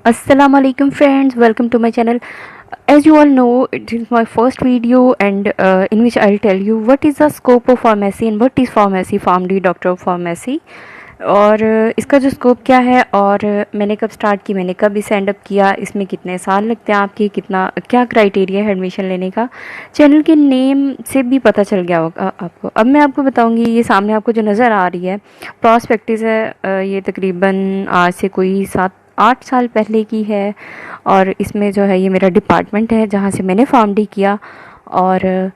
Assalamu alaikum friends, welcome to my channel. As you all know, it is my first video and in which I'll tell you what is the scope of pharmacy and what is pharmacy, PharmD, Doctor of Pharmacy. और इसका जो scope क्या है और मैंने कब start की, मैंने कब इसे एंड अप किया, इसमें कितने साल लगते हैं आपके, कितना क्या क्राइटेरिया है एडमिशन लेने का, चैनल के नेम से भी पता चल गया होगा आपको। अब मैं आपको बताऊंगी, ये सामने आपको जो नज़र आ रही है प्रॉस्पेक्टिस है, ये तकरीबन आज से कोई 7-8 साल पहले की है। और इसमें जो है ये मेरा डिपार्टमेंट है जहाँ से मैंने PharmD किया। और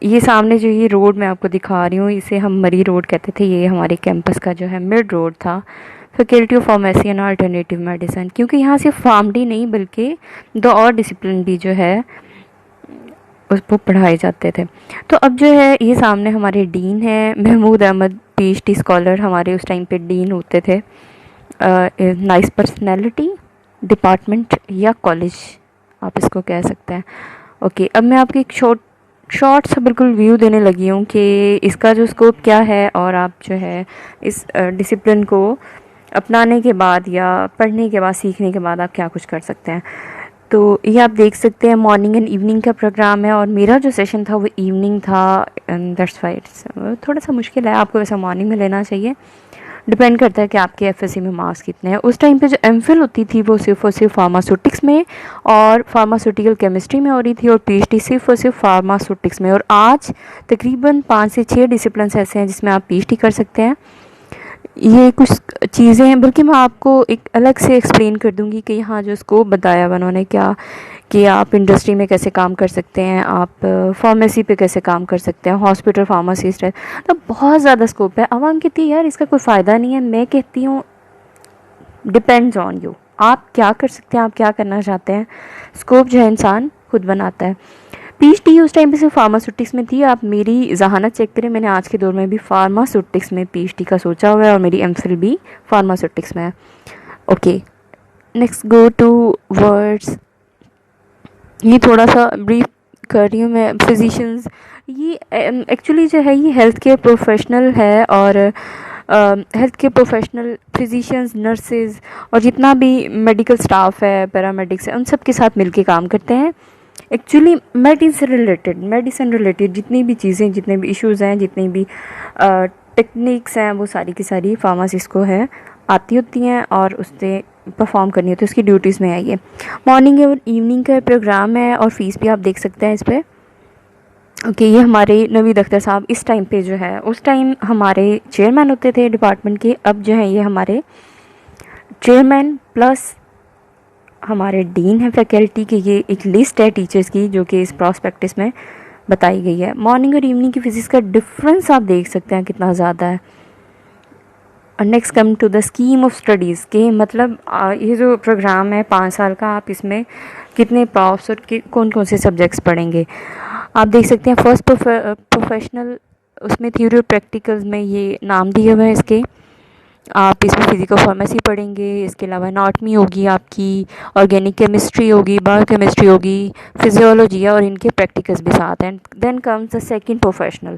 ये सामने जो ये रोड मैं आपको दिखा रही हूँ, इसे हम मरी रोड कहते थे। ये हमारे कैंपस का जो है मिड रोड था, faculty of pharmacy and alternative medicine, क्योंकि यहाँ सिर्फ PharmD नहीं बल्कि 2 और डिसिप्लिन भी जो है उसको पढ़ाए जाते थे। तो अब जो है ये सामने हमारे डीन हैं महमूद अहमद, PhD स्कॉलर हमारे उस टाइम पे डीन होते थे। नाइस पर्सनैलिटी, डिपार्टमेंट या कॉलेज आप इसको कह सकते हैं। ओके, अब मैं आपको एक शॉर्ट सा बिल्कुल व्यू देने लगी हूँ कि इसका जो स्कोप क्या है और आप जो है इस डिसिप्लिन को अपनाने के बाद या पढ़ने के बाद, सीखने के बाद आप क्या कुछ कर सकते हैं। तो ये आप देख सकते हैं मॉर्निंग एंड इवनिंग का प्रोग्राम है और मेरा जो सेशन था वो इवनिंग था। दैट्स वाई थोड़ा सा मुश्किल है, आपको वैसा मॉर्निंग में लेना चाहिए, डिपेंड करता है कि आपके FSC में मार्क्स कितने हैं। उस टाइम पे जो MPhil होती थी वो सिर्फ और सिर्फ फार्मास्यूटिक्स में और फार्मास्यूटिकल केमिस्ट्री में हो रही थी और PhD सिर्फ और सिर्फ फार्मास्यूटिक्स में। और आज तकरीबन 5 से 6 डिसिप्लिन ऐसे हैं जिसमें आप PhD कर सकते हैं। ये कुछ चीज़ें हैं, बल्कि मैं आपको एक अलग से एक्सप्लेन कर दूंगी कि यहाँ जो स्कोप बताया हुआ उन्होंने क्या, कि आप इंडस्ट्री में कैसे काम कर सकते हैं, आप फार्मेसी पे कैसे काम कर सकते हैं, हॉस्पिटल फार्मासिस्ट है। तो बहुत ज़्यादा स्कोप है। आवाम कहती है यार इसका कोई फ़ायदा नहीं है, मैं कहती हूँ डिपेंड्स ऑन यू, आप क्या कर सकते हैं, आप क्या करना चाहते हैं। स्कोप जो है इंसान खुद बनाता है। PhD उस टाइम पे सिर्फ फार्मास्यूटिक्स में थी। आप मेरी जहानत चेक करें, मैंने आज के दौर में भी फार्मास्यूटिक्स में PhD का सोचा हुआ है और मेरी MPhil भी फार्मास्यूटिक्स में है। Okay, next go to words. ये थोड़ा सा ब्रीफ कर रही हूँ मैं। फिजिशियंस, ये एक्चुअली जो है ये हेल्थ केयर प्रोफेशनल है और health care professional, physicians, nurses और जितना भी मेडिकल स्टाफ है, पैरामेडिक्स है, उन सब के साथ मिलके काम करते हैं। एक्चुअली मेडिसिन रिलेटेड जितनी भी चीज़ें, जितने भी इश्यूज़ हैं, जितनी भी टेक्निक्स हैं, वो सारी की सारी फार्मासिस्ट को है आती होती हैं और उससे परफॉर्म करनी होती है, उसकी ड्यूटीज़ में आई है। मॉर्निंग और इवनिंग का प्रोग्राम है और फीस भी आप देख सकते हैं इस पर। ओके, ये हमारे नवीद अख्तर साहब इस टाइम पे जो है, उस टाइम हमारे चेयरमैन होते थे डिपार्टमेंट के, अब जो है ये हमारे चेयरमैन प्लस हमारे डीन है फैकल्टी की। ये एक लिस्ट है टीचर्स की जो कि इस प्रॉस्पेक्टिस में बताई गई है। मॉर्निंग और इवनिंग की फिजिक्स का डिफरेंस आप देख सकते हैं कितना ज़्यादा है। और next come to the scheme of studies के मतलब ये जो प्रोग्राम है 5 साल का, आप इसमें कितने प्रॉफ्स और कौन कौन से सब्जेक्ट्स पढ़ेंगे आप देख सकते हैं। फर्स्ट प्रोफेशनल, उसमें थ्योरी और प्रैक्टिकल्स में ये नाम दिए हुए हैं इसके। आप इसमें फिजिकल फार्मेसी पढ़ेंगे, इसके अलावा एनाटमी होगी आपकी, ऑर्गेनिक केमिस्ट्री होगी, बायोकेमिस्ट्री होगी, फिजियोलॉजी और इनके प्रैक्टिकल्स भी साथ हैं। Then comes the second professional,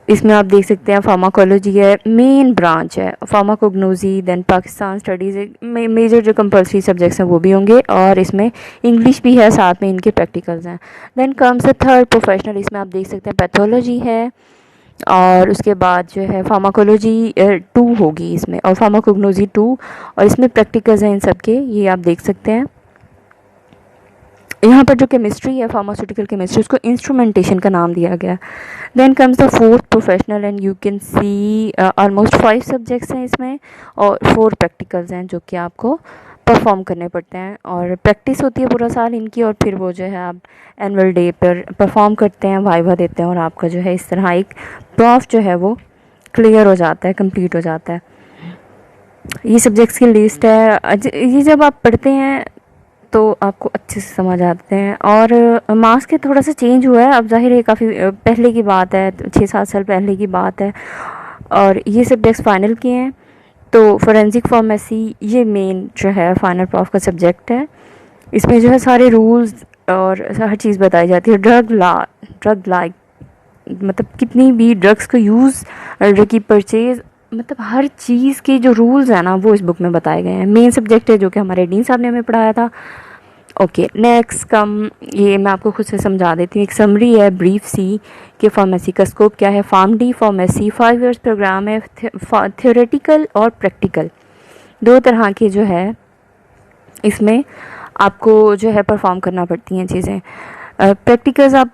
इसमें आप देख सकते हैं फार्माकोलॉजी है, मेन ब्रांच है pharmacognosy. Then Pakistan studies, major जो कंपलसरी सब्जेक्ट्स हैं वो भी होंगे और इसमें इंग्लिश भी है, साथ में इनके प्रैक्टिकल्स हैं। Then comes the third professional, इसमें आप देख सकते हैं पैथोलॉजी है और उसके बाद जो है फार्माकोलॉजी 2 होगी इसमें और फार्माकोग्नोजी 2 और इसमें प्रैक्टिकल्स हैं इन सब के, ये आप देख सकते हैं। यहाँ पर जो केमिस्ट्री है फार्मास्यूटिकल केमिस्ट्री, उसको इंस्ट्रूमेंटेशन का नाम दिया गया। Then comes the fourth professional and you can see almost 5 subjects हैं इसमें और 4 प्रैक्टिकल्स हैं जो कि आपको परफॉर्म करने पड़ते हैं और प्रैक्टिस होती है पूरा साल इनकी। और फिर वो जो है आप एनुअल डे पर परफॉर्म करते हैं, वाइवा देते हैं और आपका जो है इस तरह एक प्रॉफ जो है वो क्लियर हो जाता है, कंप्लीट हो जाता है। ये सब्जेक्ट्स की लिस्ट है। ये जब आप पढ़ते हैं तो आपको अच्छे से समझ आते हैं। और मार्क्स के थोड़ा सा चेंज हुआ है, अब जाहिर है काफ़ी पहले की बात है, 6-7 साल पहले की बात है। और ये सब्जेक्ट्स फाइनल किए हैं। तो फोरेंसिक फार्मेसी ये मेन जो है फाइनल प्रॉफ का सब्जेक्ट है। इसमें जो है सारे रूल्स और हर चीज़ बताई जाती है। ड्रग लाइक मतलब कितनी भी ड्रग्स का यूज़, ड्रग की परचेज़ मतलब हर चीज़ के जो रूल्स हैं ना वो इस बुक में बताए गए हैं। मेन सब्जेक्ट है जो कि हमारे डीन साहब ने हमें पढ़ाया था। ओके, नेक्स्ट कम, ये मैं आपको खुद से समझा देती हूँ। एक समरी है ब्रीफ सी कि फार्मेसी का स्कोप क्या है। Pharm D pharmacy 5 years program है, थियोरेटिकल और प्रैक्टिकल, दो तरह की जो है इसमें आपको जो है परफॉर्म करना पड़ती हैं चीज़ें। प्रैक्टिकल्स आप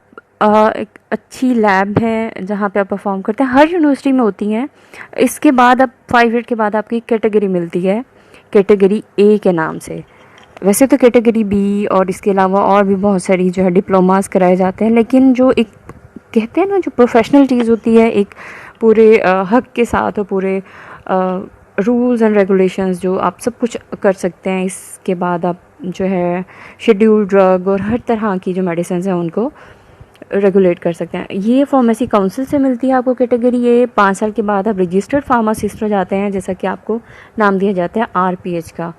एक अच्छी लैब है जहाँ पे आप परफॉर्म करते हैं, हर यूनिवर्सिटी में होती हैं। इसके बाद अब 5 ईयर के बाद आपकी कैटेगरी मिलती है, कैटेगरी ए के नाम से। वैसे तो कैटेगरी बी और इसके अलावा और भी बहुत सारी जो है डिप्लोमास कराए जाते हैं, लेकिन जो एक कहते हैं ना जो प्रोफेशनल चीज़ होती है, एक पूरे हक के साथ और पूरे रूल्स एंड रेगुलेशंस, जो आप सब कुछ कर सकते हैं, इसके बाद आप जो है शेड्यूल ड्रग और हर तरह की जो मेडिसिन हैं उनको रेगुलेट कर सकते हैं। ये फार्मेसी काउंसिल से मिलती है आपको कैटेगरी ये। 5 साल के बाद आप रजिस्टर्ड फार्मासिस्ट हो जाते हैं, जैसा कि आपको नाम दिया जाता है आरपीएच का।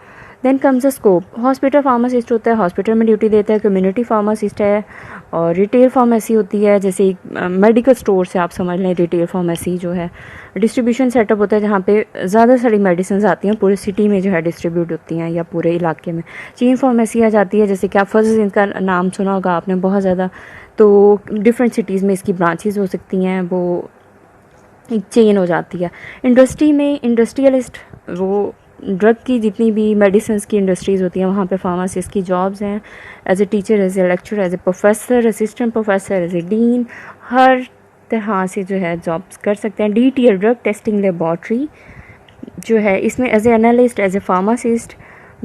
Then comes the scope. Hospital pharmacist होता है, हॉस्पिटल में ड्यूटी देता है। कम्युनिटी फार्मासिस्ट है, और रिटेल फार्मेसी होती है, जैसे मेडिकल स्टोर से आप समझ लें। रिटेल फार्मेसी जो है डिस्ट्रीब्यूशन सेटअप होता है, जहाँ पे ज़्यादा सारी मेडिसिन आती हैं, पूरे सिटी में जो है डिस्ट्रीब्यूट होती हैं या पूरे इलाके में। चेन फार्मेसी आ जाती है, जैसे कि आप फर्स्ट इनका नाम सुना होगा आपने बहुत ज़्यादा, तो डिफरेंट सिटीज़ में इसकी ब्रांचेस हो सकती हैं, वो एक चेन हो जाती है। इंडस्ट्री में इंडस्ट्रियलिस्ट, वो ड्रग की जितनी भी मेडिसिन की इंडस्ट्रीज़ होती हैं वहाँ पे फार्मासिस्ट की जॉब्स हैं। As a teacher, as a lecturer, as a professor, assistant professor, as a dean, हर तरह से जो है जॉब्स कर सकते हैं। DTL ड्रग टेस्टिंग लेबॉर्ट्री जो है, इसमें as a analyst, as a pharmacist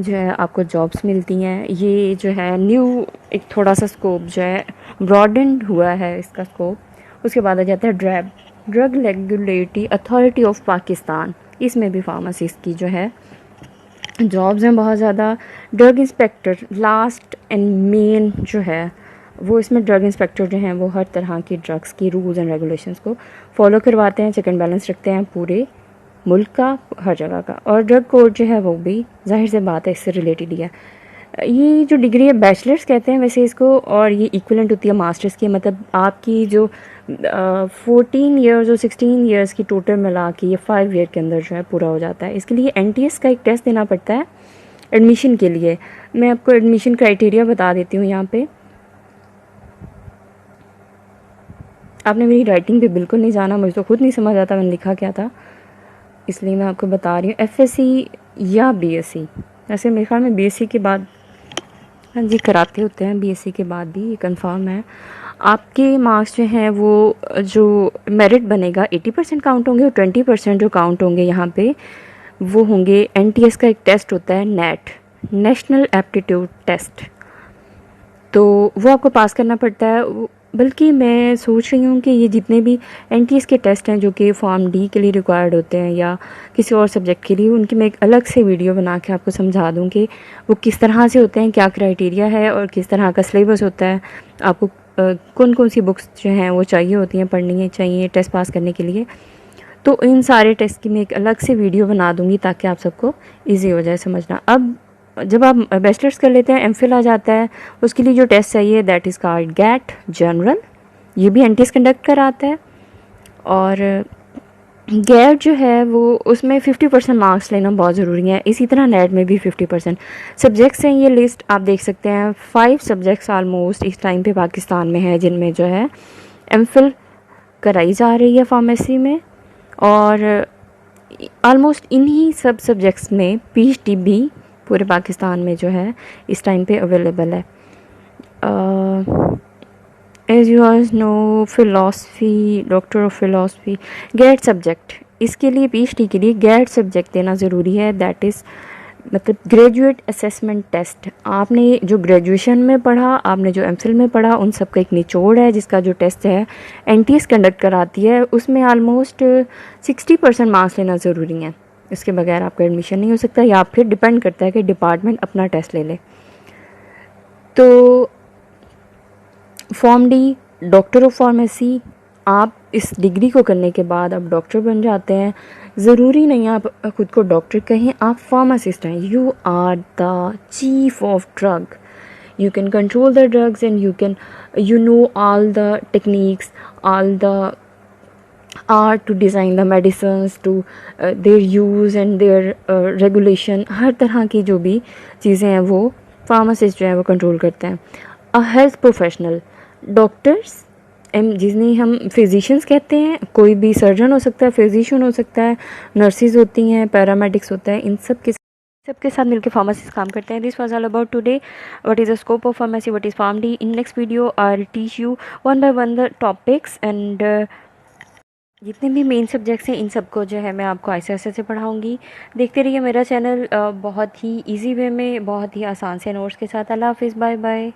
जो है आपको जॉब्स मिलती हैं। ये जो है न्यू एक थोड़ा सा स्कोप जो है ब्रॉडेंड हुआ है इसका स्कोप। उसके बाद आ जाता है drab, drug regulatory authority of Pakistan. इसमें भी फार्मासिस्ट की जो है जॉब्स हैं बहुत ज़्यादा। Drug inspector last and main जो है वो, इसमें ड्रग इंस्पेक्टर जो हैं वो हर तरह की ड्रग्स की रूल्स एंड रेगुलेशंस को फॉलो करवाते हैं, चेक एंड बैलेंस रखते हैं पूरे मुल्क का, हर जगह का। और ड्रग कोड जो है वो भी जाहिर से बात है इससे रिलेटेड ही है। ये जो डिग्री है बैचलर्स कहते हैं वैसे इसको, और ये इक्विवेलेंट होती है मास्टर्स की। मतलब आपकी जो 14 ईयर्स और 16 ईयर्स की टोटल मिला के ये 5 ईयर के अंदर जो है पूरा हो जाता है। इसके लिए NTS का एक टेस्ट देना पड़ता है एडमिशन के लिए। मैं आपको एडमिशन क्राइटेरिया बता देती हूँ यहाँ पे। आपने मेरी राइटिंग पे बिल्कुल नहीं जाना, मुझे तो खुद नहीं समझ आता मैंने लिखा क्या था, इसलिए मैं आपको बता रही हूँ। FSC या BSc, वैसे मेरे ख्याल में BSc के बाद, हाँ जी कराते होते हैं BSc के बाद भी, ये कंफर्म है। आपके मार्क्स जो हैं वो जो मेरिट बनेगा 80% काउंट होंगे, और 20% जो काउंट होंगे यहाँ पे वो होंगे NTS का एक टेस्ट होता है नेट, नेशनल एप्टीट्यूड टेस्ट, तो वो आपको पास करना पड़ता है। बल्कि मैं सोच रही हूँ कि ये जितने भी NTS के टेस्ट हैं जो कि फॉर्म डी के लिए रिक्वायर्ड होते हैं या किसी और सब्जेक्ट के लिए, उनकी मैं एक अलग से वीडियो बना के आपको समझा दूँ कि वो किस तरह से होते हैं, क्या क्राइटेरिया है और किस तरह का सिलेबस होता है, आपको कौन कौन सी बुक्स जो हैं वो चाहिए होती हैं, पढ़नी चाहिए टेस्ट पास करने के लिए। तो इन सारे टेस्ट की मैं एक अलग से वीडियो बना दूँगी ताकि आप सबको ईजी हो जाए समझना। अब जब आप बैचलर्स कर लेते हैं, MPhil आ जाता है, उसके लिए जो टेस्ट चाहिए that is called GAT general, ये भी NTS कंडक्ट कराता है। और GAT जो है वो उसमें 50% मार्क्स लेना बहुत ज़रूरी है। इसी तरह नेट में भी 50% सब्जेक्ट्स हैं। ये लिस्ट आप देख सकते हैं, 5 सब्जेक्ट्स ऑलमोस्ट इस टाइम पे पाकिस्तान में है जिनमें जो है MPhil कराई जा रही है फार्मेसी में, और ऑलमोस्ट इन्हीं सब सब्जेक्ट्स में PhD भी पूरे पाकिस्तान में जो है इस टाइम पे अवेलेबल है। As you all know, philosophy, doctor of philosophy, GAT subject, इसके लिए PhD के लिए GAT सब्जेक्ट देना ज़रूरी है। दैट इज़ मतलब ग्रेजुएट असेसमेंट टेस्ट। आपने जो ग्रेजुएशन में पढ़ा, आपने जो MPhil में पढ़ा, उन सब का एक निचोड़ है जिसका जो टेस्ट है NTS कंडक्ट कराती है। उसमें ऑलमोस्ट 60% मार्क्स लेना ज़रूरी है, इसके बगैर आपका एडमिशन नहीं हो सकता, या फिर डिपेंड करता है कि डिपार्टमेंट अपना टेस्ट ले ले। तो form D doctor of pharmacy, आप इस डिग्री को करने के बाद आप डॉक्टर बन जाते हैं। ज़रूरी नहीं है आप खुद को डॉक्टर कहें, आप फार्मासिस्ट हैं। You are the chief of drug, you can control the drugs and you know all the techniques, all the art to design the medicines to their use and their regulation, हर तरह की जो भी चीज़ें हैं वो pharmacist जो है वो कंट्रोल करते हैं. अ हेल्थ प्रोफेशनल, डॉक्टर्स जिन्हें हम फिजिशियंस कहते हैं, कोई भी सर्जन हो सकता है, फिजिशियन हो सकता है, नर्सिस होती हैं, पैरामेडिक्स होता है, इन सबके साथ मिलकर फार्मासिस्ट काम करते हैं. This was all about today. What is the scope of pharmacy, what is PharmD. In next video I will teach you one by one the topics and जितने भी मेन सब्जेक्ट्स हैं इन सबको जो है मैं आपको ऐसे ऐसे से पढ़ाऊँगी. देखते रहिए मेरा चैनल बहुत ही इजी वे में, बहुत ही आसान से नोट्स के साथ. अल्लाह हाफिज़, बाय बाय.